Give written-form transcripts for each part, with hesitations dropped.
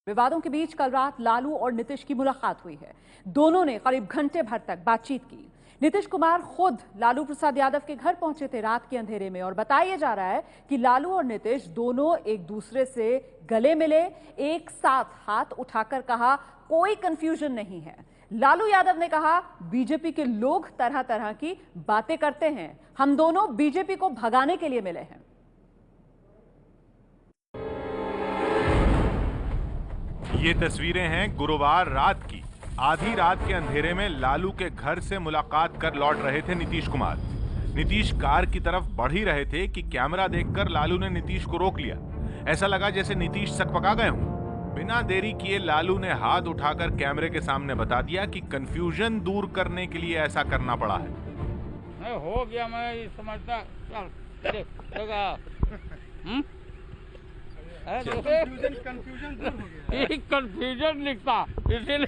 विवादों के बीच कल रात लालू और नीतीश की मुलाकात हुई है। दोनों ने करीब घंटे भर तक बातचीत की। नीतीश कुमार खुद लालू प्रसाद यादव के घर पहुंचे थे रात के अंधेरे में और बताया जा रहा है कि लालू और नीतीश दोनों एक दूसरे से गले मिले, एक साथ हाथ उठाकर कहा कोई कंफ्यूजन नहीं है। लालू यादव ने कहा बीजेपी के लोग तरह तरह की बातें करते हैं, हम दोनों बीजेपी को भगाने के लिए मिले हैं। ये तस्वीरें हैं गुरुवार रात की। आधी रात के अंधेरे में लालू के घर से मुलाकात कर लौट रहे थे नीतीश कुमार। नीतीश कार की तरफ बढ़ ही रहे थे कि कैमरा देखकर लालू ने नीतीश को रोक लिया। ऐसा लगा जैसे नीतीश सकपका गए हों। बिना देरी किए लालू ने हाथ उठाकर कैमरे के सामने बता दिया कि कंफ्यूजन दूर करने के लिए ऐसा करना पड़ा है। मैं हो गया, मैं समझता कंफ्यूजन लिखता इसीलिए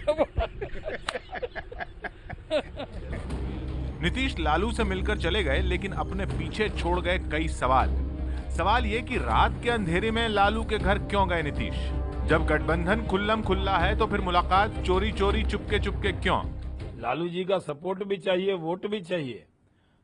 नीतीश लालू से मिलकर चले गए, लेकिन अपने पीछे छोड़ गए कई सवाल ये कि रात के अंधेरे में लालू के घर क्यों गए नीतीश? जब गठबंधन खुल्लम खुल्ला है तो फिर मुलाकात चोरी चोरी चुपके चुपके क्यों? लालू जी का सपोर्ट भी चाहिए, वोट भी चाहिए,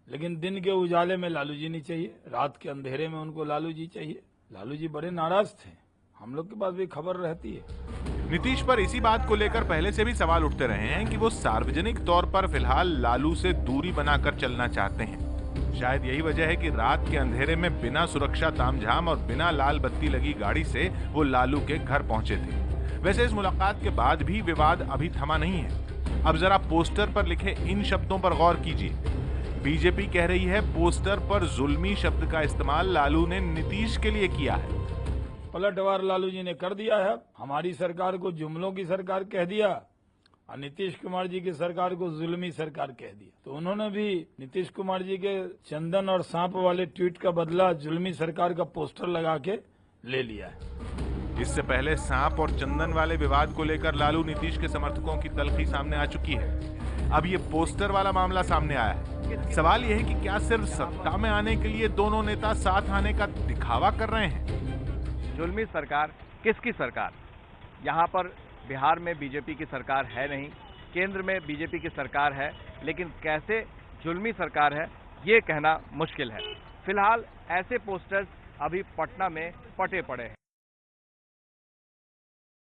लेकिन दिन के उजाले में लालू जी नहीं चाहिए, रात के अंधेरे में उनको लालू जी चाहिए। लालू जी बड़े नाराज थे, हम लोग के पास भी खबर रहती है। नीतीश पर इसी बात को लेकर पहले से भी सवाल उठते रहे हैं कि वो सार्वजनिक तौर पर फिलहाल लालू से दूरी बनाकर चलना चाहते हैं। शायद यही वजह है कि रात के अंधेरे में बिना सुरक्षा तामझाम और बिना लाल बत्ती लगी गाड़ी से वो लालू के घर पहुंचे थे। वैसे इस मुलाकात के बाद भी विवाद अभी थमा नहीं है। अब जरा पोस्टर पर लिखे इन शब्दों पर गौर कीजिए। बीजेपी कह रही है पोस्टर पर जुल्मी शब्द का इस्तेमाल लालू ने नीतीश के लिए किया है। पलटवार लालू जी ने कर दिया है। हमारी सरकार को जुमलों की सरकार कह दिया और नीतीश कुमार जी की सरकार को जुल्मी सरकार कह दिया। तो उन्होंने भी नीतीश कुमार जी के चंदन और सांप वाले ट्वीट का बदला जुल्मी सरकार का पोस्टर लगा के ले लिया है। इससे पहले सांप और चंदन वाले विवाद को लेकर लालू नीतीश के समर्थकों की तल्खी सामने आ चुकी है। अब ये पोस्टर वाला मामला सामने आया है। सवाल यह है कि क्या सिर्फ सत्ता में आने के लिए दोनों नेता साथ आने का दिखावा कर रहे हैं? जुल्मी सरकार किसकी सरकार? यहाँ पर बिहार में बीजेपी की सरकार है नहीं, केंद्र में बीजेपी की सरकार है, लेकिन कैसे जुल्मी सरकार है ये कहना मुश्किल है। फिलहाल ऐसे पोस्टर्स अभी पटना में पटे पड़े हैं।